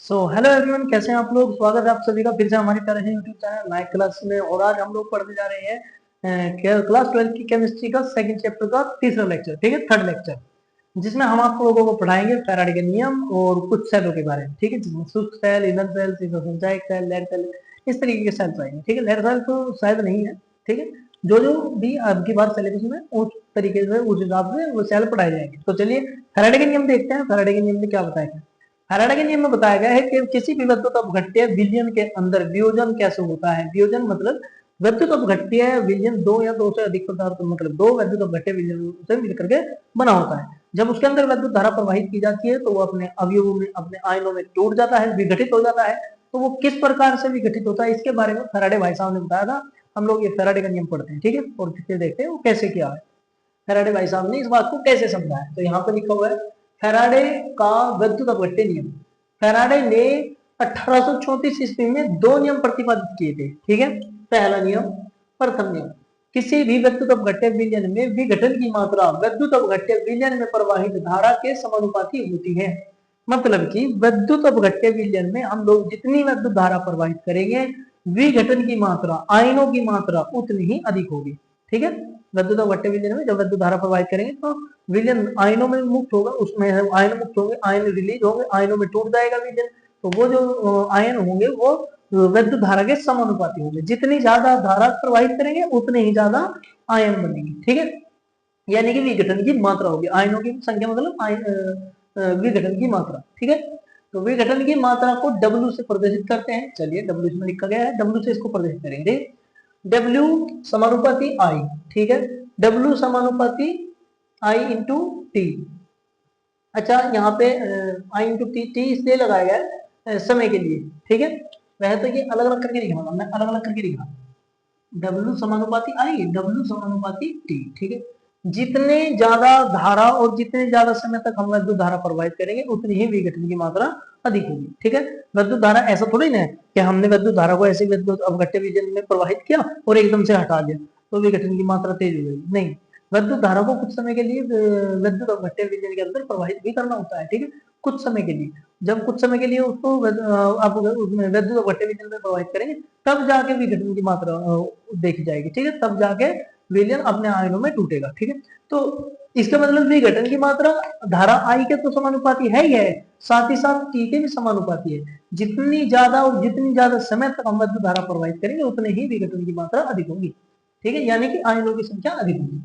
Hello everyone, कैसे हैं आप लोग। स्वागत है आप सभी का फिर से हमारी तरह से यूट्यूब चैनल नाइक क्लास में। और आज हम लोग पढ़ने जा रहे हैं क्लास 12 की केमिस्ट्री का सेकंड चैप्टर का तीसरा लेक्चर, ठीक है, थर्ड लेक्चर, जिसमें हम आप लोगों को पढ़ाएंगे फैराडे के नियम और कुछ सेलों के बारे में, ठीक है, जिसमें शुष्क सेल, इनर सेल, संचायक सेल, लेड सेल, इस तरीके के सेल्स आएंगे, ठीक है। लेड सेल तो शायद नहीं है, ठीक है। जो जो भी अब की बार सिलेबस में उस तरीके से उस हिसाब से वो सेल पढ़ाए जाएंगे। तो चलिए फैराडे के नियम देखते हैं। फैराडे के नियम में क्या बताया गया। फैराडे के नियम में बताया गया है कि किसी भी विद्युत अपघट्य विलयन के अंदर वियोजन कैसे होता है। वियोजन मतलब विद्युत अपघट्य विलयन दो या दो से अधिक पदार्थ, मतलब दो विद्युत अपघट्य विलयन से मिलकर के बना होता है। जब उसके अंदर विद्युत धारा प्रवाहित की जाती है तो वो अपने अवयवों में, अपने आयनों में टूट जाता है, विघटित हो जाता है। तो वो किस प्रकार से विघटित होता है इसके बारे में फैराडे भाई साहब ने बताया था। हम लोग ये फैराडे का नियम पढ़ते हैं, ठीक है, और फिर देखते हैं वो कैसे किया है। फैराडे भाई साहब ने इस बात को कैसे समझा है। तो यहाँ पे लिखा हुआ है फैराडे का विद्युत अपघट्य नियम। फैराडे ने 1834 ईस्वी में दो नियम प्रतिपादित किए थे, ठीक है। पहला नियम, प्रथम नियम, किसी भी विद्युत अपघट्य विलयन में विघटन की मात्रा विद्युत अपघट्य विलयन में प्रवाहित धारा के समानुपाती होती है। मतलब कि विद्युत अपघट्य विलयन में हम लोग जितनी विद्युत धारा प्रवाहित करेंगे, विघटन की मात्रा, आयनों की मात्रा उतनी ही अधिक होगी, ठीक है। विद्युत अपघट्य विलयन में जब विद्युत धारा प्रवाहित करेंगे तो विलयन आयनों में मुक्त होगा, उसमें आयन मुक्त होंगे, आयन रिलीज होंगे, आयनों में टूट जाएगा विलयन। तो वो जो आयन होंगे वो विद्युत धारा के समानुपाती होंगे। जितनी ज्यादा धारा प्रवाहित करेंगे उतने ही ज्यादा आयन बनेंगे, ठीक है। यानी कि विघटन की मात्रा होगी, आयनों की संख्या मतलब विघटन की मात्रा, ठीक है। तो विघटन की मात्रा को डब्ल्यू से प्रदर्शित करते हैं। चलिए डब्ल्यू इसमें लिखा गया है, डब्ल्यू से इसको प्रदर्शित करेंगे। डब्ल्यू समानुपाती आई, ठीक है। डब्ल्यू समानुपाती आई इंटू टी। अच्छा, यहाँ पे आई इंटू टी, टी इसलिए लगाया गया है समय के लिए, ठीक है। वह तो ये अलग अलग करके लिखा, मैं अलग अलग करके लिखा। डब्ल्यू समानुपाती आई, डब्ल्यू समानुपाती टी, ठीक है। जितने ज्यादा धारा और जितने ज्यादा समय तक हम विद्युत धारा प्रवाहित करेंगे उतनी ही विघटन की मात्रा अधिक होगी, ठीक है। विद्युत धारा ऐसा थोड़ी ना है कि हमने विद्युत धारा को ऐसे विद्युत अपघट्य विलयन में प्रवाहित किया और एकदम से हटा दिया तो विघटन की मात्रा तेज हो जाएगी, नहीं। विद्युत धारा को कुछ समय के लिए विद्युत अपघट्य विलयन के अंदर प्रवाहित भी करना होता है, ठीक है, कुछ समय के लिए। जब कुछ समय के लिए उसको आप उसमें विद्युत अपघट्य विलयन में प्रवाहित करेंगे तब जाके विघटन की मात्रा देखी जाएगी, ठीक है, तब जाके विलयन अपने आयनों में टूटेगा, ठीक है। तो इसका मतलब विघटन की मात्रा धारा आई के तो समानुपाती है ही है, साथ ही साथ टी के भी समानुपाती है। जितनी ज्यादा और जितनी ज्यादा समय तक हम विद्युत धारा प्रवाहित करेंगे उतने ही विघटन की मात्रा अधिक होगी, ठीक है, यानी कि आयनों की संख्या अधिक होगी।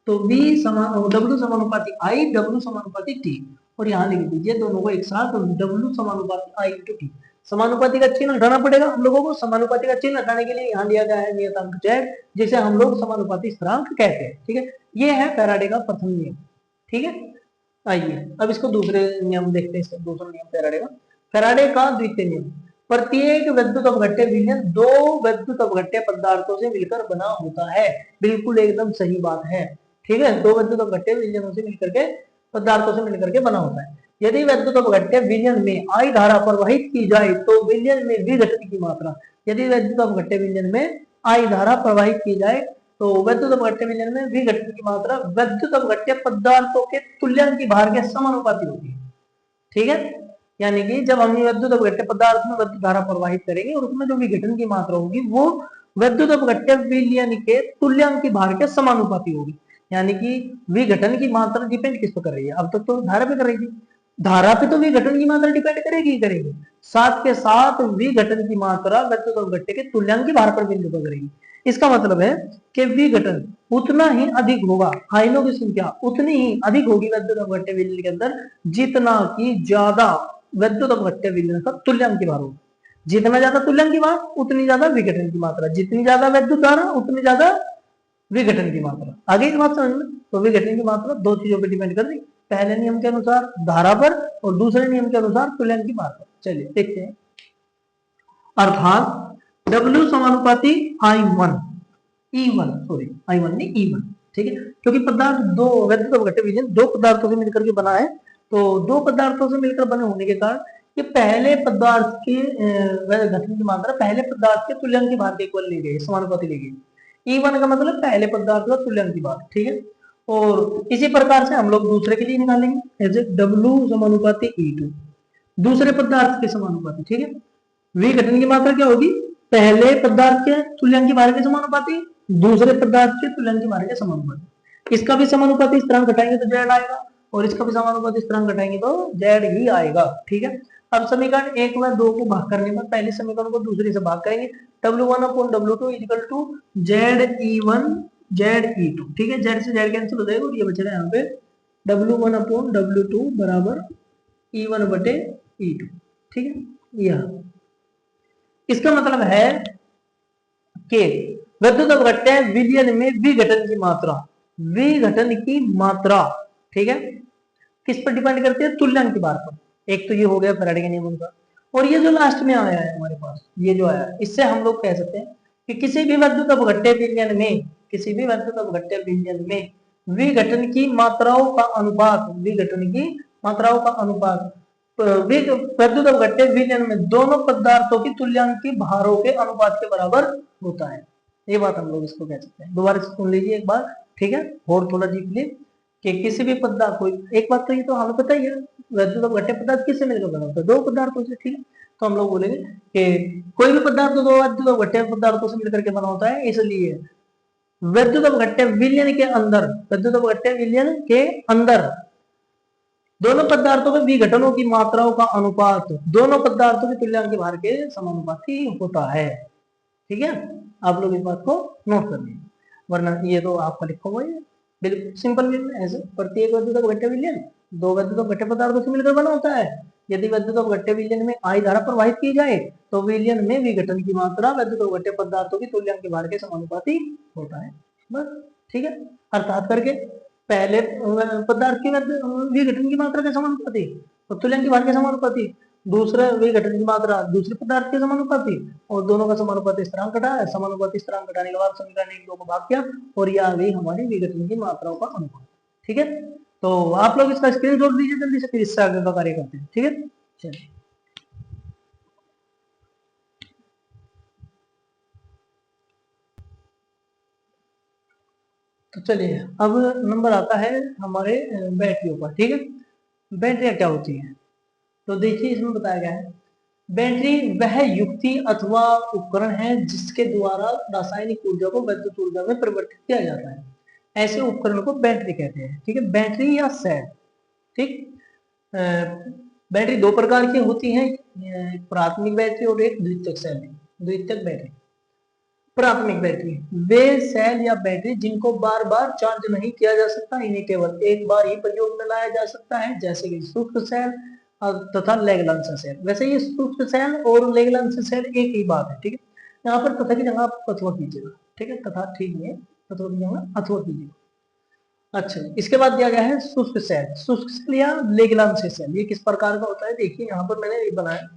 तो बी समान, डब्ल्यू समानुपाती आई, डब्ल्यू समानुपाती टी। और यहाँ लिख दीजिए दोनों को एक साथ, डब्ल्यू समानुपाती आई इंटू टी। समानुपाती का चिन्ह हटाना पड़ेगा हम लोगों को। समानुपाती का चिन्ह हटाने के लिए यहाँ लिया गया है नियतांक z, जिसे हम लोग समानुपाती स्थिरांक कहते हैं, ठीक है। ये है फैराडे का प्रथम नियम, ठीक है। आइए अब इसको दूसरे नियम देखते हैं। इसका दूसरा नियम फैराडे का, फैराडे का द्वितीय नियम। प्रत्येक विद्युत अपघट्य विलयन दो विद्युत अपघट्य पदार्थों से मिलकर बना होता है। बिल्कुल एकदम सही बात है, ठीक है। दो विद्युत अपघट्य विलयनों से मिलकर के, पदार्थों से मिलकर के बना होता है। यदि विद्युत अपघट्य विलयन में आई धारा प्रवाहित की जाए तो विलयन में विघटन की मात्रा, यदि विद्युत अपघट्य विलयन में आई धारा प्रवाहित की जाए तो विद्युत अपघट्य विलयन में विघटन की मात्रा विद्युत अपघट्य पदार्थों के तुल्यांकी भार के समानुपाती होती है, ठीक है। यानी कि जब हम विद्युत अपघट्य पदार्थ में विद्युत धारा प्रवाहित करेंगे और उसमें जो विघटन की मात्रा होगी वो विद्युत अपघट्य विलयन के तुल्यांकी भार के समानुपाती होगी। यानी कि विघटन की मात्रा डिपेंड किस पर कर रही है, अब तक तो धारा पे कर रही थी, धारा पे तो विघटन की मात्रा डिपेंड करेगी ही करेगी, साथ के साथ विघटन की मात्रा विद्युत अपघट्य के तुल्यांकी भार पर भी निर्भर करेगी। इसका मतलब है कि विघटन उतना ही अधिक होगा, आयनों की संख्या उतनी ही अधिक होगी विद्युत अपघट्य विलयन के अंदर जितना कि ज्यादा विद्युत अपघट्य विलयन का तुल्यांकी भार होगा। जितना ज्यादा तुल्यांकी भार उतनी ज्यादा विघटन की मात्रा, जितनी ज्यादा विद्युत धारा उतनी ज्यादा विघटन की मात्रा। आगे इस बात समझ में, तो विघटन की मात्रा दो चीजों पर डिपेंड कर रही, पहले नियम के अनुसार धारा पर और दूसरे नियम के अनुसार तुल्यांकी भार पर। चलिए देखते हैं। अर्थात W समानुपाती I1, E1, सॉरी I1 नहीं E1, ठीक है। क्योंकि पदार्थ दो विद्युत अपघट्य विलयन दो पदार्थों से मिलकर के बना है, तो दो पदार्थों से मिलकर बने होने के कारण ये पहले पदार्थ के घटन की मात्रा पहले पदार्थ के तुल्यांकी भार के इक्वल ली गई, समानुपाती ली गई। E1 का मतलब पहले पदार्थ का तुल्यांकी भार, ठीक है। और इसी प्रकार से हम लोग दूसरे के लिए निकालेंगे, W समानुपाती E2। दूसरे पदार्थ के समानुपाती, ठीक है। विघटन की मात्रा क्या होगी, पहले पदार्थ के तुल्यांक की भार के समानुपाती, दूसरे पदार्थ के तुल्यांक की भार के समानुपाती। इसका भी समानुपाती स्थिरांक घटाएंगे तो जेड आएगा, और इसका भी समानुपाती स्थिरांक घटाएंगे तो जेड ही आएगा, ठीक है। अब समीकरण 1 व 2 को भाग करने पर पहले समीकरण को दूसरे से भाग करेंगे, W1 upon W2 equal to ZE1 ZE2, ठीक है। जेड से जेड कैंसिल हो जाएगा और ये बचेगा यहाँ पे W1 अपॉन W2 बराबर E1 बटे E2, ठीक है। यह इसका मतलब है कि विद्युत अपघट्य विलयन में विघटन की मात्रा, विघटन की मात्रा, ठीक है, किस पर डिपेंड करती है, तुल्यांक की भार पर। एक तो ये हो गया फैराडे के नियम का, और ये जो लास्ट में आया है हमारे पास, ये जो आया है, इससे हम लोग कह सकते हैं कि किसी भी विद्युत अपघट्य विलयन में, किसी भी विद्युत अपघट्य विलयन में विघटन की मात्राओं का अनुपात, विघटन की मात्राओं का अनुपात विद्युत अपघट्य विलयन में दोनों पदार्थों की तुल्यांक की भारों के अनुपात के बराबर होता है। ये बात हम लोग इसको कह सकते हैं। दोबारा सुन लीजिए एक बार, ठीक है, और थोड़ा डीपली, कि किसी भी पदार्थ को, एक बात तो ये तो हमें पता ही है, विद्युत अपघट्य पदार्थ किससे मिलकर बना होता है, दो पदार्थों से, ठीक है। तो हम लोग बोलेंगे कि कोई भी पदार्थ दो विद्युत अपघट्य पदार्थों से मिलकर के बना होता है, इसलिए विद्युत अपघट्य विलयन के अंदर, विद्युत अपघट्य विलयन के अंदर दोनों पदार्थों में विघटनों की मात्राओं का अनुपात दोनों पदार्थों के तुल्यांक भार के समानुपाती होता है, ठीक है। आप लोग इस बात को नोट कर लीजिए, वरना ये तो आपका लिखा हुआ है बिल्कुल सिंपल वे में, ऐसे प्रत्येक विद्युत अपघट्य विलयन दो विद्युत अपघट्य पदार्थों से मिलकर बना होता है। यदि विद्युत अपघट्य विलयन में आई धारा प्रवाहित की जाए तो विलयन में विघटन की मात्रा विद्युत अपघट्य पदार्थों की तुल्यांक भार के समानुपाती होता है, बस, ठीक है। अर्थात करके पहले पदार्थ की विघटन की मात्रा के समानुपाती और तुल्यांक भार के समानुपाती, दूसरा विघटन की मात्रा दूसरे पदार्थ के समानुपाती, और दोनों का समानुपाती स्थिरांक घटाया, समानुपाती स्थिरांक घटाने के बाद समीकरण 1 2 को भाग किया और यह आ गई हमारी विघटन की मात्राओं का अनुपात, ठीक है। तो आप लोग इसका स्क्रीनशॉट दीजिए जल्दी से, फिर इससे आगे का कार्य करते हैं, ठीक है। चलिए, तो चलिए अब नंबर आता है हमारे बैटरियों पर, ठीक है। बैटरियां क्या होती हैं, तो देखिए इसमें बताया गया है, बैटरी वह युक्ति अथवा उपकरण है जिसके द्वारा रासायनिक ऊर्जा को विद्युत ऊर्जा में परिवर्तित किया जाता है, ऐसे उपकरण को बैटरी कहते हैं, ठीक है। बैटरी या सेल, ठीक। बैटरी दो प्रकार की होती है, प्राथमिक बैटरी और एक द्वितीयक सेल, द्वितीयक बैटरी। प्राथमिक बैटरी वे सेल या बैटरी जिनको बार बार चार्ज नहीं किया जा सकता, इन्हें केवल एक बार ही प्रयोग में लाया जा सकता है, जैसे कि शुष्क सेल तथा लेगलांस सेल। वैसे ये शुष्क सेल और लेगलांस सेल एक ही बात है, ठीक है। यहाँ पर तथा की जगह आप अथवा कीजिएगा, ठीक है, तथा ठीक नहीं है, अथवा की जगह अथवा कीजिएगा। अच्छा, इसके बाद दिया गया है शुष्क सेल, शुष्क सेल या लेगलांस सेल। ये किस प्रकार का होता है, देखिए यहाँ पर मैंने ये बनाया,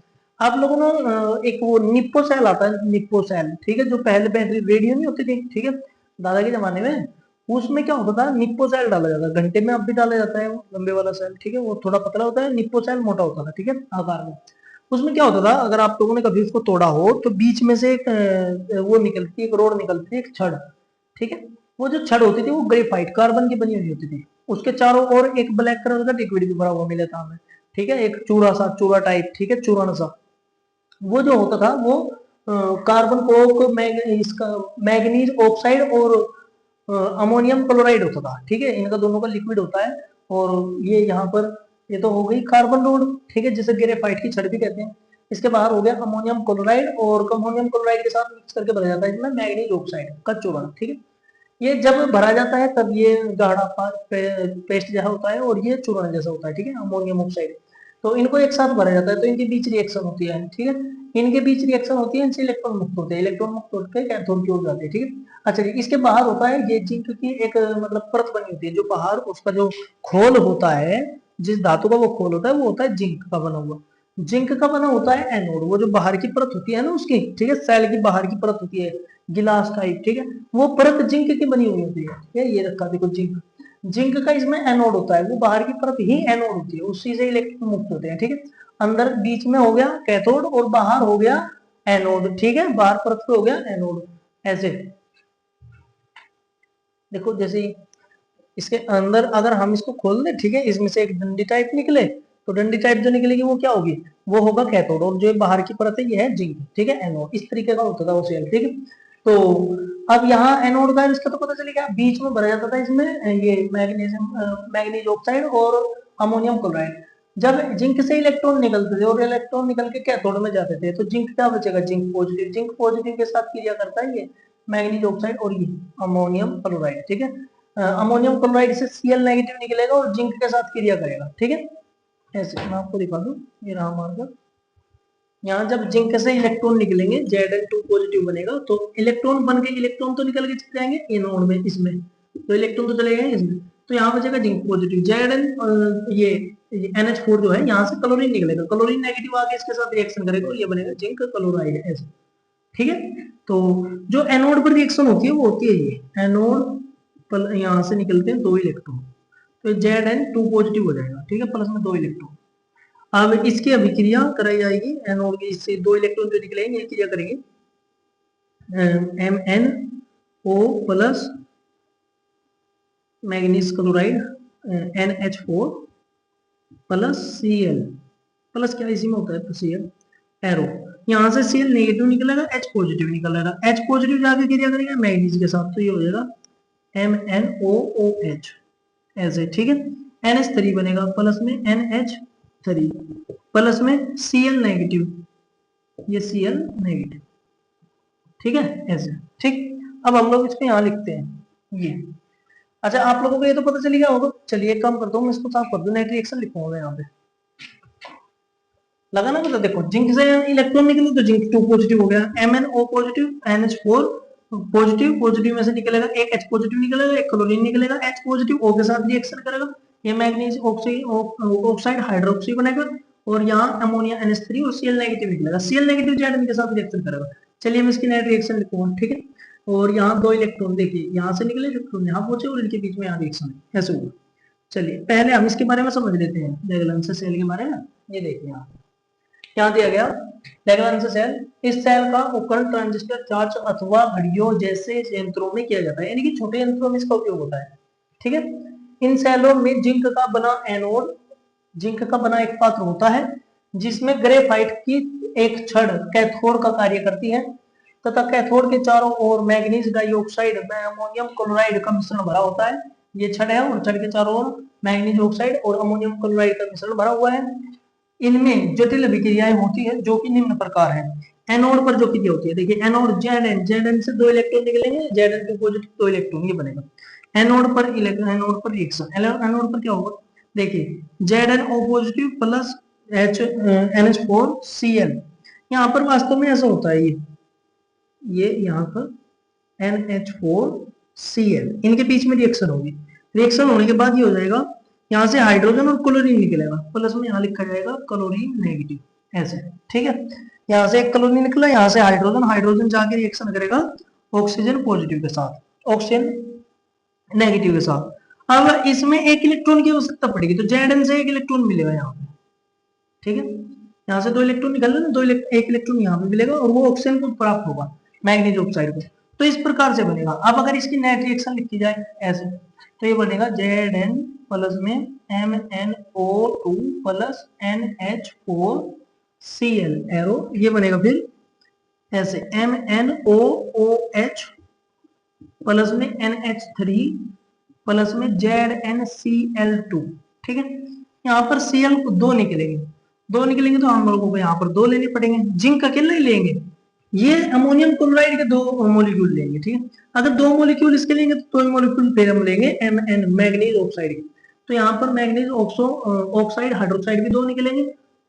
आप लोगों ने एक वो निप्पो सेल आता है, निप्पो सेल, ठीक है, जो पहले बैटरी रेडियो नहीं होती थी, ठीक है, दादा के जमाने में, उसमें क्या होता था, निप्पो सेल डाला जाता है, घंटे में अब भी डाला जाता है वो लंबे वाला सेल, ठीक है, वो थोड़ा पतला होता है, निप्पो सेल मोटा होता था, ठीक है, आकार में। उसमें क्या होता था, अगर आप लोगों ने कभी उसको तोड़ा हो तो बीच में से एक वो निकलती है, एक रोड निकलती है, एक छड़, ठीक है। वो जो छड़ होती थी वो ग्रेफाइट कार्बन की बनी हुई होती थी, उसके चारों ओर एक ब्लैक कलर का लिक्विड भी भरा हुआ मिला था हमें, ठीक है, एक चूड़ा सा, चूड़ा टाइप, ठीक है, चूरण सा। वो जो होता था वो कार्बन कोक इसका मैग्नीज ऑक्साइड और अमोनियम क्लोराइड होता था, ठीक है, इनका दोनों का लिक्विड होता है। और ये यहाँ पर ये तो हो गई कार्बन रोड, ठीक है, जिसे ग्रेफाइट की छड़ भी कहते हैं। इसके बाहर हो गया अमोनियम क्लोराइड, और अमोनियम क्लोराइड के साथ मिक्स करके भरा जाता है इसमें मैग्नीज ऑक्साइड का चूर्ण, ठीक है। ये जब भरा जाता है तब ये गाढ़ा पेस्ट जैसा होता है और ये चूर्ण जैसा होता है, ठीक है, अमोनियम ऑक्साइड। तो इनको एक साथ भरा जाता है तो इनके बीच रिएक्शन होती है, ठीक है, इनके बीच रिएक्शन होती है, इनसे इलेक्ट्रॉन मुक्त होते हैं, इलेक्ट्रॉन मुक्त होकर कैथोड की ओर जाते हैं, ठीक है। अच्छा जी, इसके बाहर होता है ये जिंक की एक मतलब परत बनी होती है, जो बाहर उसका जो खोल होता है, जिस धातु का वो खोल होता है वो होता है जिंक का बना हुआ, जिंक का बना होता है एनोड, वो जो बाहर की परत होती है ना उसकी, ठीक है, सेल की बाहर की परत होती है गिलास टाइप, ठीक है, वो परत जिंक की बनी हुई होती है, ठीक है, ये रखा देखो जिंक, जिंक का इसमें एनोड होता है, वो बाहर की परत ही एनोड होती है, उसी से इलेक्ट्रॉन मुक्त होते हैं, ठीक है। अंदर बीच में हो गया कैथोड और बाहर हो गया एनोड, ठीक है, बाहर परत पे हो गया एनोड, ऐसे देखो। जैसे इसके अंदर अगर हम इसको खोल दें, ठीक है, इसमें से एक डंडी टाइप निकले, तो डंडी टाइप जो निकलेगी वो क्या होगी, वो होगा कैथोड, और जो बाहर की परत है ये है जिंक, ठीक है, एनोड। इस तरीके का होता था वो सेल, ठीक है। तो अब यहाँ एनोड का इसका तो पता चलेगा, बीच में भरा जाता था इसमें ये मैग्नीज ऑक्साइड और अमोनियम क्लोराइड। जब जिंक से इलेक्ट्रॉन निकलते थे और इलेक्ट्रॉन निकल के कैथोड में जाते थे, तो जिंक क्या बचेगा, जिंक पॉजिटिव। जिंक पॉजिटिव के साथ क्रिया करता है ये मैग्नीज ऑक्साइड और ये अमोनियम क्लोराइड, ठीक है। अमोनियम क्लोराइड से Cl नेगेटिव निकलेगा और जिंक के साथ क्रिया करेगा, ठीक है। ऐसे मैं आपको दिखा दूं, ये रहा मार्कर। यहाँ जब जिंक से इलेक्ट्रॉन निकलेंगे Zn2 पॉजिटिव बनेगा, तो इलेक्ट्रॉन बन के इलेक्ट्रॉन तो निकल के चले जाएंगे एनोड में, इसमें तो इलेक्ट्रॉन तो चले गए इसमें, तो यहाँ बचेगा जिंक पॉजिटिव। Zn ये NH4 जो है, यहाँ से क्लोरीन निकलेगा, क्लोरीन नेगेटिव आके इसके साथ रिएक्शन करेगा और ये बनेगा जिंक क्लोराइड, ऐसे, ठीक है। तो जो एनोड पर रिएक्शन होती है वो होती है ये एनोड, यहाँ से निकलते हैं 2 इलेक्ट्रॉन, तो Zn2 पॉजिटिव हो जाएगा, ठीक है, प्लस में 2 इलेक्ट्रॉन। अब इसकी अभिक्रिया कराई जाएगी एनोड की, इससे 2 इलेक्ट्रॉन जो निकलेंगे ये क्रिया करेंगे MnO plus manganese chloride NH4 plus Cl plus, क्या इसी में होता है तो Cl एरो, यहाँ से Cl नेगेटिव निकलेगा, H पॉजिटिव निकलेगा, H पॉजिटिव जाके क्रिया करेगा मैग्नीज के साथ, तो ये हो जाएगा MnOOH, ऐसे, ठीक है। NH3 बनेगा प्लस में NH3 प्लस में Cl नेगेटिव, ये Cl नेगेटिव, ठीक है, ऐसे, ठीक। अब हम लोग इसको यहाँ लिखते हैं ये। अच्छा, आप लोगों को ये तो पता चली गया होगा। चलिए एक काम करता हूँ, मैं इसको साफ कर दूं, नेट रिएक्शन लिखूंगा यहाँ पे, लगा ना पता। देखो जिंक से इलेक्ट्रॉन निकले तो जिंक 2 पॉजिटिव हो गया, MnO positive, NH4 positive, positive में से निकलेगा एक H पॉजिटिव निकलेगा, एक क्लोरीन निकलेगा, H पॉजिटिव O के साथ रिएक्शन करेगा, ये मैग्नीज ऑक्साइड हाइड्रोक्सी बनेगा, और यहाँ अमोनिया NH3 और Cl नेगेटिव निकलेगा, Cl नेगेटिव Zn के साथ रिएक्शन करेगा। चलिए मैं इसकी नेट रिएक्शन लिखूंगा, ठीक है। और यहाँ 2 इलेक्ट्रॉन, देखिए यहाँ से निकले इलेक्ट्रॉन यहाँ पहुंचे और इनके बीच में यहाँ रिएक्शन ऐसे हुआ। चलिए पहले हम इसके बारे में समझ लेते हैं, लेगलेंस सेल के बारे में। ये देखिए यहाँ क्या दिया गया, लेगलेंस सेल, इस सेल का उपकरण ट्रांजिस्टर, चार्ज अथवा घड़ियों जैसे यंत्रों में किया जाता है, यानी कि छोटे यंत्रों में इसका उपयोग होता है, ठीक है। इन सेलों में जिंक का बना एनोड, जिंक का बना एक पात्र होता है जिसमें ग्रेफाइट की एक छड़ कैथोड का कार्य करती है, तथा कैथोड के चारों ओर मैग्नीज डाइऑक्साइड में अमोनियम क्लोराइड का मिश्रण भरा होता है। ये छड़ है और छड़ के चारों ओर मैग्नीज ऑक्साइड और अमोनियम क्लोराइड का मिश्रण भरा हुआ है। इनमें जटिल अभिक्रियाएं होती है जो कि निम्न प्रकार है। एनोड पर जो क्रिया होती है, देखिए एनोड Zn से 2 इलेक्ट्रॉन निकलेंगे, Zn2 पॉजिटिव 2 इलेक्ट्रॉन, ये बनेगा एनोड पर रिएक्शन। एनोड पर क्या होगा, देखिए ZnO positive plus NH4 Cl, यहाँ पर वास्तव में ऐसा होता है, ये यहाँ पर NH4 Cl, इनके बीच में रिएक्शन होगी, रिएक्शन होने के बाद ये हो जाएगा, यहाँ से हाइड्रोजन और क्लोरीन निकलेगा, प्लस में यहाँ लिखा जाएगा क्लोरीन नेगेटिव, ऐसे, ठीक है। यहाँ से एक क्लोरीन निकला, यहाँ से हाइड्रोजन, हाइड्रोजन जाके रिएक्शन करेगा ऑक्सीजन पॉजिटिव के साथ, ऑक्सीजन नेगेटिव के साथ। अब इसमें एक इलेक्ट्रॉन की आवश्यकता पड़ेगी, तो Zn से एक इलेक्ट्रॉन मिलेगा यहाँ पे, ठीक है। यहाँ से 2 इलेक्ट्रॉन निकल रहे हैं, एक इलेक्ट्रॉन यहाँ पे मिलेगा और वो ऑक्सीजन को प्राप्त होगा, मैग्नीज ऑक्साइड को। तो इस प्रकार से बनेगा। अब अगर इसकी नेट रिएक्शन लिखी जाए ऐसे, तो ये बनेगा Zn प्लस में MnO2 plus NH4 Cl arrow, ये बनेगा फिर ऐसे MnOOH प्लस में NH3 प्लस में ZnCl2, ठीक है। यहाँ पर Cl को 2 निकलेंगे, 2 निकलेंगे तो हम लोगों को यहाँ पर 2 लेने पड़ेंगे, जिंक अकेले ही लेंगे, ये अमोनियम क्लोराइड के 2 मॉलिक्यूल लेंगे, ठीक है। अगर 2 मॉलिक्यूल इसके लेंगे तो 2 मॉलिक्यूल फिर हम लेंगे Mn मैग्नीज ऑक्साइड के, तो यहाँ पर मैग्नीज ऑक्साइड हाइड्रोक्साइड भी 2 निकलेंगे,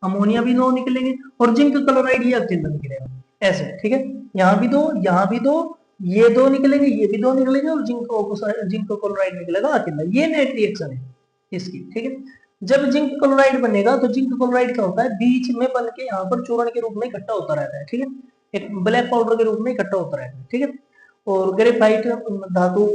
अमोनिया भी 2 निकलेंगे, और जिंक क्लोराइड ये अकेला निकलेगा, ऐसे, ठीक है। यहाँ भी 2, यहाँ भी 2, ये 2 निकलेंगे, ये भी 2 निकलेंगे, और जिंक क्लोराइड निकलेगा अकेला, ये नेट रिएक्शन है इसकी, ठीक है। जब जिंक क्लोराइड बनेगा तो जिंक क्लोराइड क्या होता है, बीच में बन के यहाँ पर चूर्ण के रूप में इकट्ठा होता रहता है, ठीक है, एक ब्लैक पाउडर के रूप में इकट्ठा होता रहता है, ठीक है। और ग्रेफाइट धातु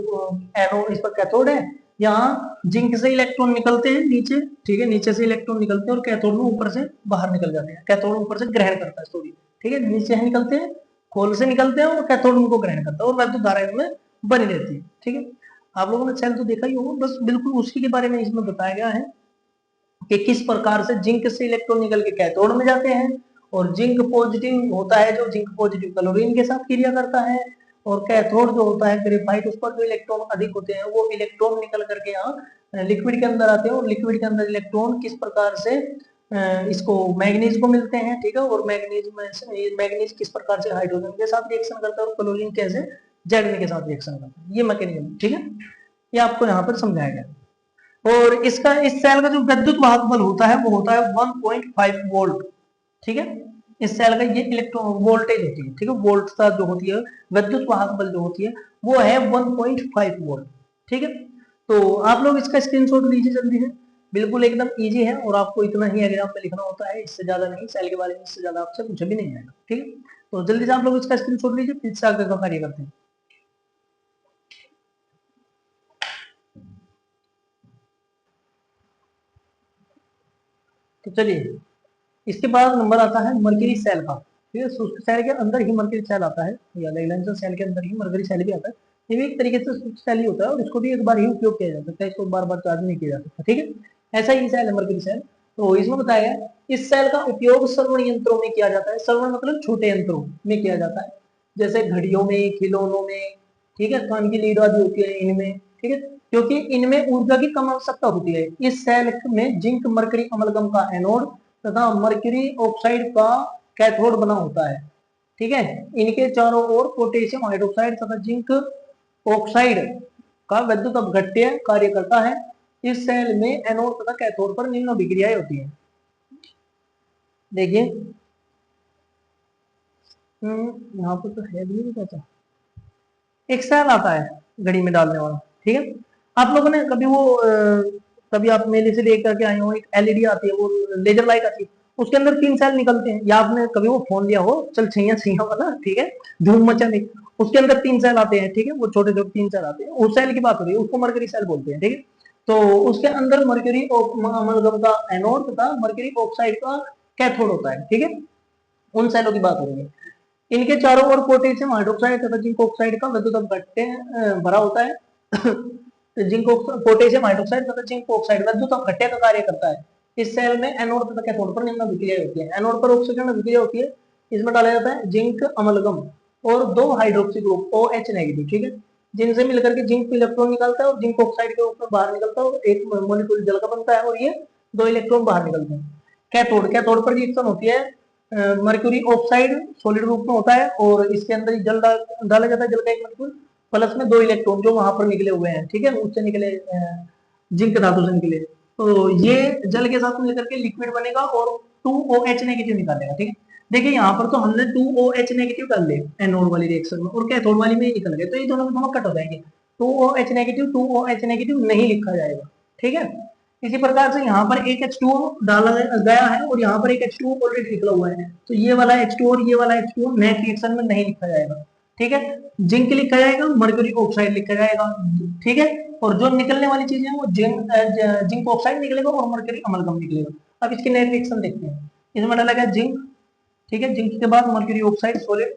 एनोड, इस पर कैथोड है, यहाँ जिंक से इलेक्ट्रॉन निकलते हैं नीचे, ठीक है, नीचे से इलेक्ट्रॉन निकलते हैं और कैथोड में ऊपर से बाहर निकल जाते हैं, कैथोड ऊपर से ग्रहण करता है, सॉरी, ठीक है, नीचे से निकलते हैं, खोल से निकलते हैं और कैथोड उनको ग्रहण करता है और वैद्युत धारा इनमें बनी रहती है, ठीक है। आप लोगों ने सेल तो देखा ही होगा, बस बिल्कुल उसी के बारे में इसमें बताया गया है कि किस प्रकार से जिंक से इलेक्ट्रॉन निकल के कैथोड में जाते हैं, और जिंक पॉजिटिव होता है जो जिंक पॉजिटिव क्लोरीन के साथ क्रिया करता है, और कैथोड जो होता है ग्रेफाइट, उस पर जो इलेक्ट्रॉन अधिक होते हैं वो इलेक्ट्रॉन निकल करके यहाँ लिक्विड के अंदर आते हैं, और लिक्विड के अंदर इलेक्ट्रॉन किस प्रकार से इसको मैग्नीज को मिलते हैं, ठीक है, और मैग्नीज में से मैग्नीज किस प्रकार से हाइड्रोजन के साथ रिएक्शन करता है, और क्लोरीन कैसे Zn के साथ रिएक्शन करता है, ये मैकेनिज्म, ठीक है, ये आपको यहाँ पर समझाया गया। और इसका इस सेल का जो विद्युत वाहक बल होता है वो होता है 1.5 वोल्ट, ठीक है, इस सेल का ये इलेक्ट्रॉन वोल्टेज होती है, ठीक है, वोल्टता जो होती है विद्युत वाहक बल जो होती है वो है 1.5 वोल्ट, ठीक है। तो आप लोग इसका स्क्रीनशॉट लीजिए जल्दी से, बिल्कुल एकदम इजी है, और आपको इतना ही एग्जाम में लिखना होता है, इससे ज्यादा नहीं, सेल के बारे में इससे ज्यादा आपसे कुछ भी नहीं आएगा, ठीक है। तो जल्दी से आप लोग इसका स्क्रीनशॉट लीजिए, फिर से आगे का कार्य करते हैं। तो चलिए, इसके बाद नंबर आता है मर्करी सेल का, ठीक है, शुष्क सेल के अंदर ही मर्करी सेल आता है, या लेंसर सेल के अंदर ही मर्करी सेल भी आता है, ये भी एक तरीके से शुष्क सेल ही होता है, और इसको भी एक बार ही उपयोग किया जा सकता है, इसको बार बार चार्ज नहीं किया जा सकता, ठीक है, ऐसा ही सेल है मर्करी सेल। तो इसमें बताया गया इस सेल का उपयोग श्रवण यंत्रों में किया जाता है, श्रवण मतलब छोटे यंत्रों में किया जाता है, जैसे घड़ियों में, खिलौनों में, ठीक है, कान की लीड आदि होती है इनमें, ठीक है, क्योंकि इनमें ऊर्जा की कम आवश्यकता होती है। इस सेल में जिंक मरकरी अमलगम का एनोड तथा मर्क्यूरी ऑक्साइड का कैथोड बना होता है, ठीक है, इनके चारों ओर पोटेशियम हाइड्रोक्साइड तथा जिंक ऑक्साइड का विद्युत अपघट्य कार्य करता है। इस सेल में एनोड तथा कैथोड पर निम्न अभिक्रियाएं होती है। देखिए यहाँ पर तो है भी नहीं पता, एक सेल आता है घड़ी में डालने वाला, ठीक है, आप लोगों ने कभी वो कभी आप मेले से लेकर के आए हो, एक एलईडी आती है, वो लेजर लाइट आती है, उसके अंदर 3 सेल निकलते हैं, या आपने कभी वो फोन लिया हो चल छैया छैया वाला, ठीक है, धूम मचा नहीं, उसके अंदर 3 सेल आते हैं, ठीक है, वो छोटे छोटे 3 सेल आते हैं, उस सेल की बात हो रही है, उसको मर्करी सेल बोलते हैं, ठीक है। तो उसके अंदर मर्क्यूरी अमलगम का एनोड तथा मर्क्यूरी ऑक्साइड का कैथोड होता है, ठीक है, उन सेलों की बात हो रही है। इनके चारों ओर पोटेशियम हाइड्रोक्साइड तथा जिंक ऑक्साइड का विद्युत अपघट्य भरा होता है। जिंक पोटेशियम हाइड्रोक्साइड तथा जिंक ऑक्साइड विद्युत अपघट्य का कार्य करता है। इस सेल में एनोड तथा कैथोड पर निम्न अभिक्रिया होती है। एनोड पर ऑक्सीजन अभिक्रिया होती है, इसमें डाला जाता है जिंक अमलगम और 2 हाइड्रोक्सी ग्रुप OH नेगेटिव, ठीक है, जिनसे मिलकर के जिंक इलेक्ट्रॉन निकलता है और जिंक ऑक्साइड के रूप में बाहर निकलता है, और एक मॉलिक्यूल जल का बनता है, और ये 2 इलेक्ट्रॉन बाहर निकलते हैं। कैथोड कैथोड पर रिएक्शन होती है, मर्क्यूरी ऑक्साइड सॉलिड रूप में होता है, और इसके अंदर जल डाला जाता है, जल का एक मॉलिक्यूल प्लस में 2 इलेक्ट्रॉन जो वहां पर निकले हुए हैं, ठीक है, उससे निकले जिंक धातु से निकले, तो ये जल के साथ मिलकर के लिक्विड बनेगा और 2OH नेगेटिव निकालेगा, ठीक है। देखिए यहाँ पर तो हमने 2OH नेगेटिव डाल दिए एनोड वाली रिएक्शन में, और कैथोड वाली में ही निकल गए, तो ये दोनों दोनों कट हो जाएंगे, 2OH नेगेटिव 2OH नेगेटिव नहीं लिखा जाएगा, ठीक है। इसी प्रकार से यहाँ पर एक H2O डाला गया है, और यहाँ पर एक H2O ऑलरेडी निकला हुआ है, तो ये वाला H2O और ये वाला H2O नेट रिएक्शन में नहीं लिखा जाएगा, ठीक है, जिंक लिखा जाएगा, मर्क्यूरी ऑक्साइड लिखा जाएगा, ठीक है, और जो निकलने वाली चीजें वो जिंक ऑक्साइड निकलेगा और मर्क्यूरी अमलगम निकलेगा। अब इसकी नेट रिएक्शन देखते हैं, इसमें डाला गया जिंक, ठीक है, जिंक के बाद मर्क्यूरी ऑक्साइड सॉलिड,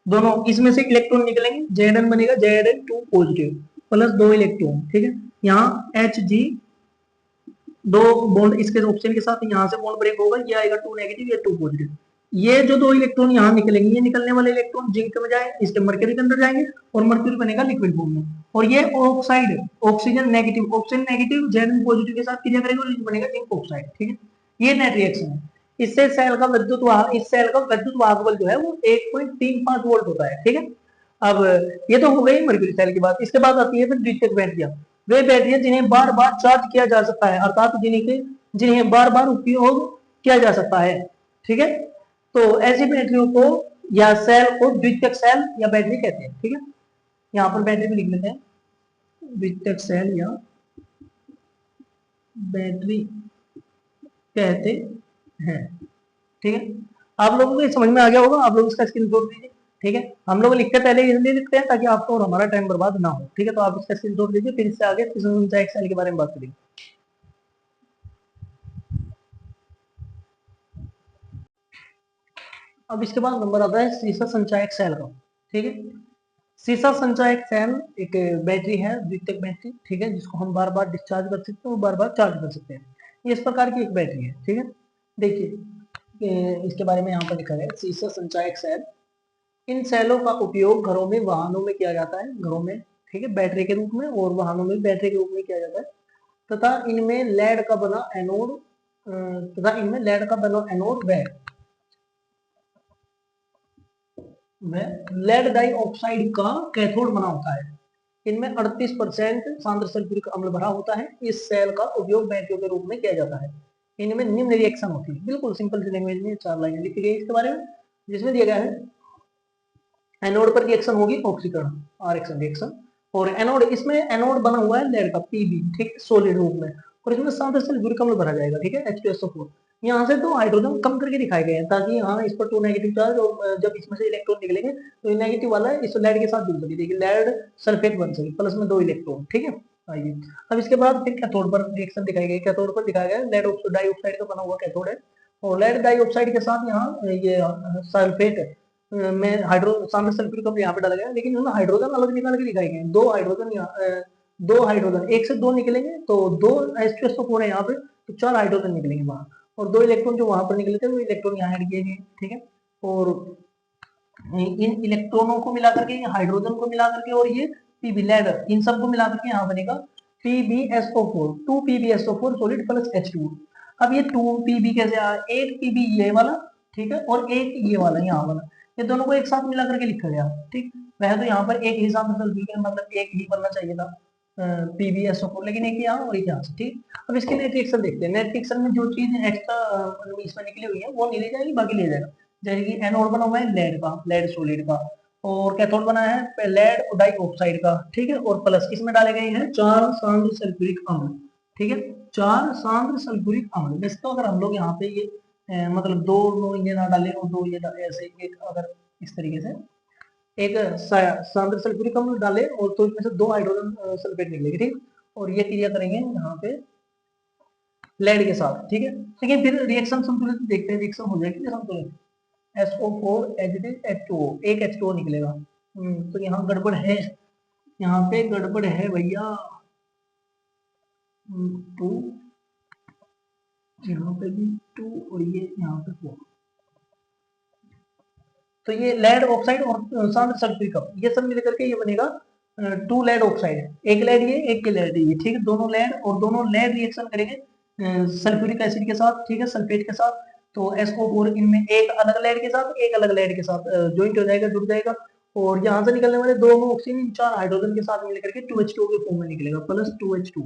दोनों इसमें से इलेक्ट्रॉन निकलेंगे, Zn बनेगा, Zn2 पॉजिटिव प्लस 2 इलेक्ट्रॉन, ठीक है, यहाँ Hg 2 बॉन्ड इसके ऑप्शन के साथ यहाँ से बॉन्ड ब्रेक होगा, ये आएगा 2 नेगेटिव, ये 2 पॉजिटिव, ये जो 2 इलेक्ट्रॉन यहाँ निकलेंगे, ये निकलने वाले इलेक्ट्रॉन जिंक में जाए, इसके मर्क्यूरी के अंदर जाएंगे, और मर्क्यूरी बनेगा लिक्विड फॉर्म में, और ये oxide oxygen negative Zn positive के साथ क्रिया करेगा, और ये बनेगा जिंक ऑक्साइड, ठीक है, ये नेट रिएक्शन है। इससे सेल का इस सेल का विद्युत वाहक बल जो है वो 1.35 वोल्ट होता है, ठीक है। अब ये तो हो गई मर्क्यूरी सेल की बात, इसके बाद आती है फिर द्वितीयक बैटरियां, वे बैटरियां जिन्हें बार बार चार्ज किया जा सकता है, अर्थात जिन्हें बार बार उपयोग किया जा सकता है, ठीक है, तो ऐसी बैटरियों को या सेल को द्वितीयक सेल या बैटरी कहते हैं, ठीक है, यहाँ पर बैटरी भी लिख लेते हैं, द्वितीयक सेल या बैटरी कहते हैं, ठीक है। आप लोगों को ये समझ में आ गया होगा, आप लोग इसका स्क्रीनशॉट लीजिए, ठीक है, हम लोग लिखते पहले इसलिए लिखते हैं ताकि आपको और हमारा टाइम बर्बाद ना हो, ठीक है, तो आप इसका स्क्रीनशॉट लीजिए, फिर इससे आगे एक्सेल के बारे में बात करेंगे। अब इसके बाद नंबर आता है सीसा संचायक सेल का, ठीक है, सीसा संचायक सेल एक बैटरी है, द्वितीयक बैटरी, ठीक है, जिसको हम बार बार डिस्चार्ज कर सकते हैं और बार बार चार्ज कर सकते हैं। ये इस प्रकार की एक बैटरी है, ठीक है। देखिए इसके बारे में यहाँ पर लिखा है, सीसा संचायक सेल। इन सेलों का उपयोग घरों में, वाहनों में किया जाता है, घरों में, ठीक है, बैटरी के रूप में, और वाहनों में बैटरी के रूप में किया जाता है। तथा इनमें लेड का बना एनोड व लेड डाइऑक्साइड का कैथोड बना होता है। इनमें 38% सांद्र सल्फ्यूरिक अम्ल भरा होता है। इस सेल का उपयोग बैटरियों के रूप में किया जाता है। इनमें निम्न रिएक्शन होती है, बिल्कुल सिंपल सी लैंग्वेज में 4 लाइनें लिखी गई इसके बारे में, जिसमें दिया गया है एनोड पर रिएक्शन होगी ऑक्सीकरण, आरएक्शन रिएक्शन, और एनोड, इसमें एनोड बना हुआ है लेड का, पीबी, ठीक, सॉलिड रूप में, और इसमें सांद्र सल्फ्यूरिक अम्ल भरा जाएगा, ठीक है, H2SO4। यहाँ से 2 हाइड्रोजन कम करके दिखाए गए हैं, ताकि यहाँ इस पर 2 नेगेटिव चार्ज, और जब इसमें से इलेक्ट्रॉन निकलेंगे तो ये नेगेटिव वाला इस लेड के साथ जुड़ सके, देखिए लेड सल्फेट बन सके, प्लस में 2 इलेक्ट्रॉन, ठीक है। आइए अब इसके बाद फिर कैथोड पर रिएक्शन दिखाई गई। कैथोड पर दिखाया गया लेड डाइऑक्साइड का बना हुआ कैथोड है, और लेड डाइऑक्साइड के साथ यहाँ ये सल्फेट में सांद्र सल्फ्यूरिक अम्ल यहाँ पे डाला गया, लेकिन उन्होंने हाइड्रोजन अलग निकाल के दिखाई गए, 2 हाइड्रोजन यहाँ, 2 हाइड्रोजन, एक से 2 निकलेंगे तो 2 H2SO4 है यहाँ पे, तो 4 हाइड्रोजन निकलेंगे वहां, और 2 इलेक्ट्रॉन जो वहां पर निकले थे वो इलेक्ट्रॉन यहाँ ऐड किए गए, ठीक है। और इन इलेक्ट्रॉनों को मिला करके, हाइड्रोजन को मिला करके, और ये पीबी लेड, इन सबको मिला करके यहाँ बनेगा PbSO4, 2 PbSO4 solid plus H2। अब ये 2 Pb कैसे आया, एक Pb ये वाला, ठीक है, और एक ये वाला यहाँ वाला, ये दोनों को एक साथ मिला करके लिखा गया, ठीक। वह तो यहाँ पर एक ही साथ मतलब एक ही बनना चाहिए था PbSO4, लेकिन एक यहाँ और एक यहाँ से, ठीक। अब इसके नेट रिएक्शन देखते हैं। नेट रिएक्शन में जो चीज एक्स्ट्रा इसमें निकली हुई है वो नहीं ले जाएगी, बाकी ले जाएगा। जैसे कि एनोड बना हुआ है लेड का, लेड सॉलिड का, और कैथोड बना है लेड डाइऑक्साइड का, ठीक है, और प्लस इसमें डाले गए हैं 4 सांद्र सल्फ्यूरिक अम्ल, ठीक है, 4 सांद्र सल्फ्यूरिक अम्ल। वैसे तो अगर हम लोग यहाँ पे ये मतलब 2 ये ना डालें और 2 ये ऐसे, एक अगर इस तरीके से एक सांद्र सल्फ्यूरिक अम्ल डाले और तो इसमें से 2 हाइड्रोजन सल्फेट निकलेगी, ठीक, और ये क्रिया करेंगे यहाँ पे लेड के साथ, ठीक है। लेकिन फिर रिएक्शन संतुलित देखते हैं, रिएक्शन हो जाएगी संतुलित, SO4 H2O, एक H2O निकलेगा। तो यहाँ गड़बड़ है, यहाँ पे गड़बड़ है भैया, 2, यहाँ पे भी 2, और ये यहाँ पे 4। तो ये लेड ऑक्साइड और सांद्र सल्फ्यूरिक ये सब मिलकर के ये बनेगा 2 लेड ऑक्साइड, एक लेड ये, एक लेड ये, ठीक है, दोनों लेड, और दोनों लेड रिएक्शन करेंगे सल्फ्यूरिक एसिड के साथ, ठीक है, सल्फेट के साथ। तो SO4 इनमें एक अलग लेड के साथ, एक अलग लेड के साथ ज्वाइंट हो जाएगा, जुड़ जाएगा, और यहाँ से निकलने वाले दोनों ऑक्सीजन 4 हाइड्रोजन के साथ मिलकर के 2H2O के फॉर्म में निकलेगा, प्लस 2H2,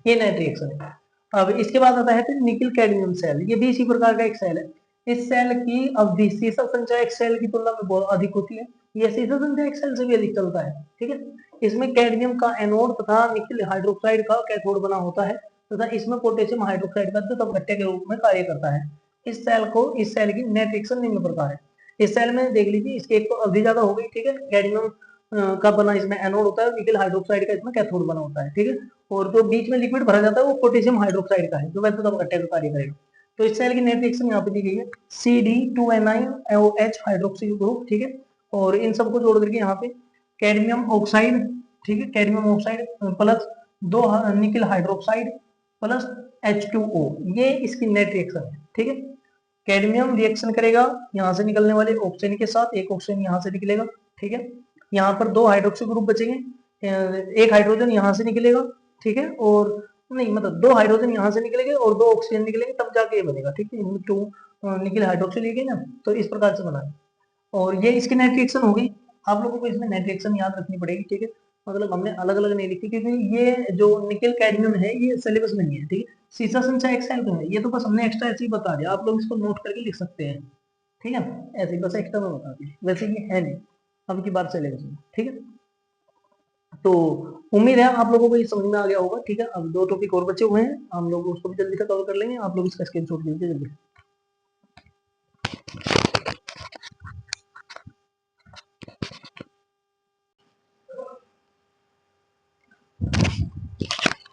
ये नेट रिएक्शन है। अब इसके बाद आता है फिर निकिल कैडमियम सेल, ये भी इसी प्रकार का एक सेल है। इस सेल की अवधि सीसा संचयक सेल की तुलना में बहुत अधिक होती है, ये सीसा संचयक सेल से भी अधिक चलता है, ठीक है। इसमें कैडमियम का एनोड तथा निकिल हाइड्रोक्साइड का कैथोड बना होता है, तथा इसमें पोटेशियम हाइड्रोक्साइड का द्वितीयक भट्टे के रूप में कार्य करता है। इस सेल की नेट रिएक्शन निम्न प्रकार है। इस सेल में देख लीजिए, इसकी एक तो अवधि ज्यादा हो गई, ठीक है, कैडमियम का बना इसमें एनोड होता है, निकिल हाइड्रोक्साइड का इसमें कैथोड बना होता है, ठीक है, और जो बीच में लिक्विड भरा जाता है वो पोटेशियम हाइड्रोक्साइड का है, जो वैसे तो भट्टे का कार्य करेगा। तो इस सेल की नेट रिएक्शन यहाँ पे दी गई है, CD2Ni हाइड्रोक्सिल ग्रुप, ठीक है, और इन सबको जोड़ करके यहाँ पे कैडमियम ऑक्साइड, ठीक है, cadmium oxide plus 2 nickel hydroxide plus H2O, ये इसकी नेट रिएक्शन है, ठीक है। कैडमियम रिएक्शन करेगा यहाँ से निकलने वाले ऑक्सीजन के साथ, एक ऑक्सीजन यहाँ से निकलेगा, ठीक है, यहाँ पर 2 हाइड्रोक्सिल ग्रुप बचेंगे, एक हाइड्रोजन यहाँ से निकलेगा, ठीक है, और नहीं मतलब 2 हाइड्रोजन यहाँ से निकलेंगे और 2 ऑक्सीजन निकलेंगे, तब जाके ये बनेगा, ठीक है, 2 निकल हाइड्रोक्सिल लिखे ना, तो इस प्रकार से बना है। और ये इसकी नेट रिएक्शन होगी। आप लोगों को इसमें नेट रिएक्शन याद रखनी पड़ेगी, ठीक है, मतलब हमने अलग अलग नहीं लिखी, क्योंकि ये जो निकल कैडमियम है ये सिलेबस में नहीं है, ठीक है। सीसा संचय एक्सेल तो है, ये तो बस हमने एक्स्ट्रा ऐसे ही बता दिया, आप लोग इसको नोट करके लिख सकते हैं, ठीक है, ऐसे ही बस एक्स्ट्रा में बता दिया, वैसे ये है नहीं अब की बार सिलेबस में, ठीक है। तो उम्मीद है आप लोगों को ये समझ में आ गया होगा, ठीक है। अब 2 टॉपिक और बचे हुए हैं, हम लोग उसको भी जल्दी से कवर कर लेंगे, आप लोग इसका स्क्रीनशॉट लीजिए जल्दी।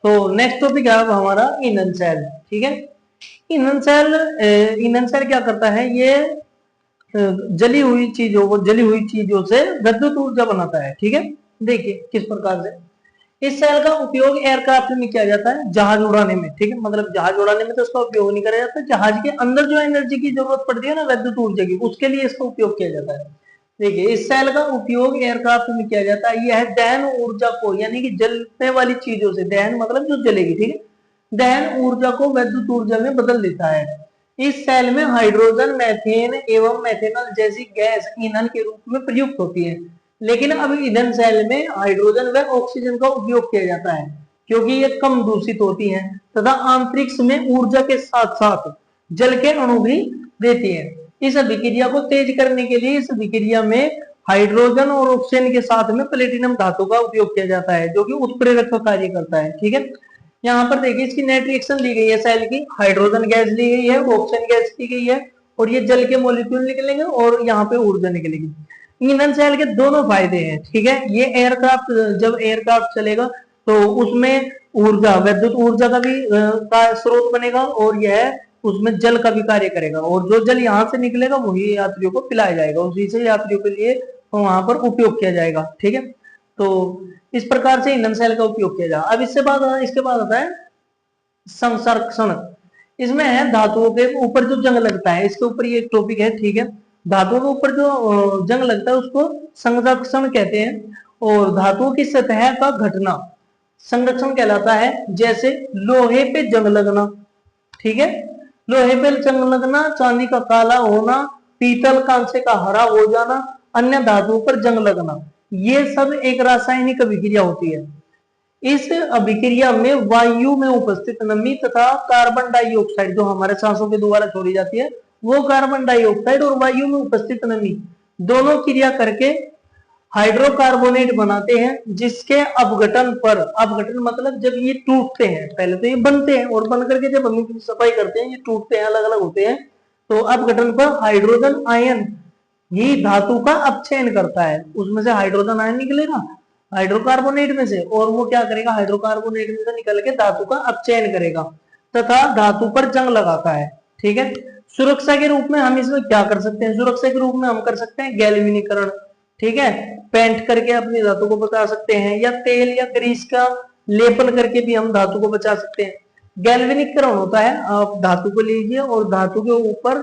तो नेक्स्ट टॉपिक है अब हमारा ईंधन सेल, ठीक है। ईंधन सेल क्या करता है, ये जली हुई चीजों से विद्युत ऊर्जा बनाता है, ठीक है। देखिए किस प्रकार से इस सेल का उपयोग एयरक्राफ्ट में किया जाता है, जहाज उड़ाने में, ठीक है। मतलब जहाज उड़ाने में तो इसका उपयोग नहीं करा जाता, जहाज के अंदर जो एनर्जी की जरूरत पड़ती है ना विद्युत ऊर्जा की, उसके लिए इसका उपयोग किया जाता है। देखिए इस सेल का उपयोग एयरक्राफ्ट में किया जाता है। यह दहन ऊर्जा को, यानी कि जलने वाली चीजों से, दहन मतलब जो जलेगी, ठीक है, दहन ऊर्जा को विद्युत ऊर्जा में बदल देता है। इस सेल में हाइड्रोजन, मीथेन एवं मेथेनॉल जैसी गैस ईंधन के रूप में प्रयुक्त होती है। लेकिन अब ईंधन सेल में हाइड्रोजन व ऑक्सीजन का उपयोग किया जाता है, क्योंकि ये कम दूषित होती हैं तथा अंतरिक्ष में ऊर्जा के साथ साथ जल के अणु भी देती है। इस अभिक्रिया को तेज करने के लिए इस अभिक्रिया में हाइड्रोजन और ऑक्सीजन के साथ में प्लेटिनम धातु का उपयोग किया जाता है, जो कि उत्प्रेरक का कार्य करता है, ठीक है। यहाँ पर देखिए इसकी नेट रिएक्शन ली गई है सेल की, हाइड्रोजन गैस ली गई है, ऑक्सीजन गैस ली गई है, और ये जल के मॉलिक्यूल निकलेंगे और यहाँ पे ऊर्जा निकलेगी। ईंधन सेल के दोनों फायदे हैं, ठीक है। ये एयरक्राफ्ट, जब एयरक्राफ्ट चलेगा तो उसमें ऊर्जा, विद्युत ऊर्जा का भी का स्रोत बनेगा, और यह उसमें जल का भी कार्य करेगा, और जो जल यहाँ से निकलेगा वही यात्रियों को पिलाया जाएगा, उसी से यात्रियों के लिए वहां पर उपयोग किया जाएगा, ठीक है। तो इस प्रकार से ईंधन सेल का उपयोग किया जाएगा। अब इसके बाद आता है संरक्षण। इसमें है धातुओं के ऊपर जो जंग लगता है, इसके ऊपर ये टॉपिक है, ठीक है। धातुओं के ऊपर जो जंग लगता है उसको संरक्षण कहते हैं, और धातुओं की सतह का घटना संरक्षण कहलाता है। जैसे लोहे पे जंग लगना, ठीक है, लोहे पे जंग लगना, चांदी का काला होना, पीतल कांसे का हरा हो जाना, अन्य धातुओं पर जंग लगना, ये सब एक रासायनिक अभिक्रिया होती है। इस अभिक्रिया में वायु में उपस्थित नमी तथा कार्बन डाइऑक्साइड, जो हमारे सांसों के द्वारा छोड़ी जाती है, वो कार्बन डाइऑक्साइड और वायु में उपस्थित नमी दोनों क्रिया करके हाइड्रोकार्बोनेट बनाते हैं, जिसके अपघटन पर, अपघटन मतलब जब ये टूटते हैं, पहले तो ये बनते हैं और बन करके जब हम इनकी सफाई करते हैं ये टूटते हैं, अलग अलग होते हैं, तो अपघटन पर हाइड्रोजन आयन ही धातु का अपचयन करता है। उसमें से हाइड्रोजन आयन निकलेगा हाइड्रोकार्बोनेट में से, और वो क्या करेगा, हाइड्रोकार्बोनेट में से निकल के धातु का अपचयन करेगा तथा धातु पर जंग लगाता है, ठीक है। सुरक्षा के रूप में हम इसमें क्या कर सकते हैं, सुरक्षा के रूप में हम कर सकते हैं गैल्वेनीकरण, ठीक है, पेंट करके अपनी धातु को बचा सकते हैं, या तेल या ग्रीस का लेपन करके भी हम धातु को बचा सकते हैं। गैल्वेनीकरण होता है, आप धातु को लीजिए और धातु के ऊपर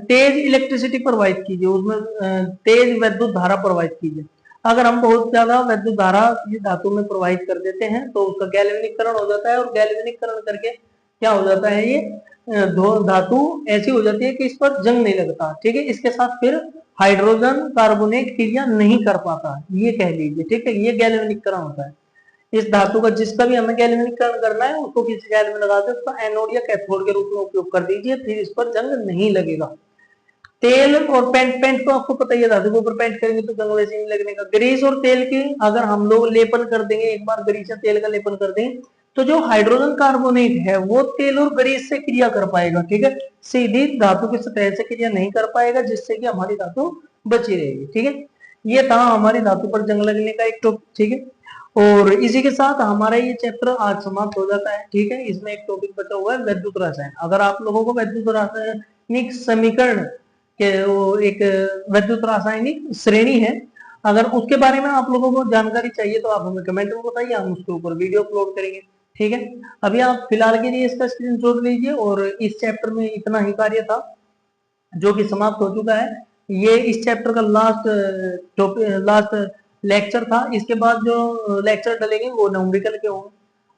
तेज इलेक्ट्रिसिटी प्रवाहित कीजिए, उसमें तेज विद्युत धारा प्रवाहित कीजिए। अगर हम बहुत ज्यादा विद्युत धारा ये धातु में प्रवाहित कर देते हैं तो उसका गैल्वेनीकरण हो जाता है, और गैल्वेनीकरण करके क्या हो जाता है, ये धातु ऐसी हो जाती है कि इस पर जंग नहीं लगता, ठीक है। इसके साथ फिर हाइड्रोजन कार्बोनेट क्रिया नहीं कर पाता, ये कह लीजिए, ठीक है, ये गैल्वेनीकरण होता है। इस धातु का जिसका भी हमें गैल्वेनीकरण करना है उसको किसी गैल में लगाते हैं, उसका एनोड या कैथोड के रूप में उपयोग कर दीजिए, फिर इस पर जंग नहीं लगेगा। तेल और पेंट तो आपको पता ही है, धातु के ऊपर पेंट करेंगे तो जंग वैसे नहीं लगने का। ग्रीस और तेल की अगर हम लोग लेपन कर देंगे, एक बार ग्रीस या तेल का लेपन कर देंगे, तो जो हाइड्रोजन कार्बोनेट है वो तेल और ग्रीस से क्रिया कर पाएगा, ठीक है, सीधी धातु की सतह से क्रिया नहीं कर पाएगा, जिससे कि हमारी धातु बची रहेगी, ठीक है। ये था हमारी धातु पर जंग लगने का एक टॉपिक, ठीक है। और इसी के साथ हमारा ये चैप्टर आज समाप्त हो जाता है, ठीक है। इसमें एक टॉपिक बचा हुआ है विद्युत रसायन। अगर आप लोगों को विद्युत रासायनिक समीकरण के वो एक विद्युत रासायनिक श्रेणी है, अगर उसके बारे में आप लोगों को जानकारी चाहिए तो आप हमें कमेंट में बताइए, हम उसके ऊपर वीडियो अपलोड करेंगे, ठीक है। अभी आप फिलहाल के लिए इसका स्क्रीनशॉट लीजिए, और इस चैप्टर में इतना ही कार्य था जो कि समाप्त हो चुका है। ये इस चैप्टर का लास्ट लेक्चर था। इसके बाद जो लेक्चर डलेंगे वो न्यूमेरिकल के होंगे।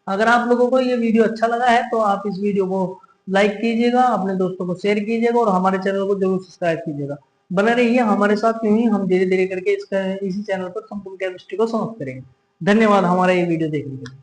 अगर आप लोगों को ये वीडियो अच्छा लगा है तो आप इस वीडियो को लाइक कीजिएगा, अपने दोस्तों को शेयर कीजिएगा, और हमारे चैनल को जरूर सब्सक्राइब कीजिएगा। बने रहिए हमारे साथ, क्यों ही हम धीरे धीरे करके इसी चैनल पर संपूर्ण केमिस्ट्री को समाप्त करेंगे। धन्यवाद हमारा ये वीडियो देखने के लिए।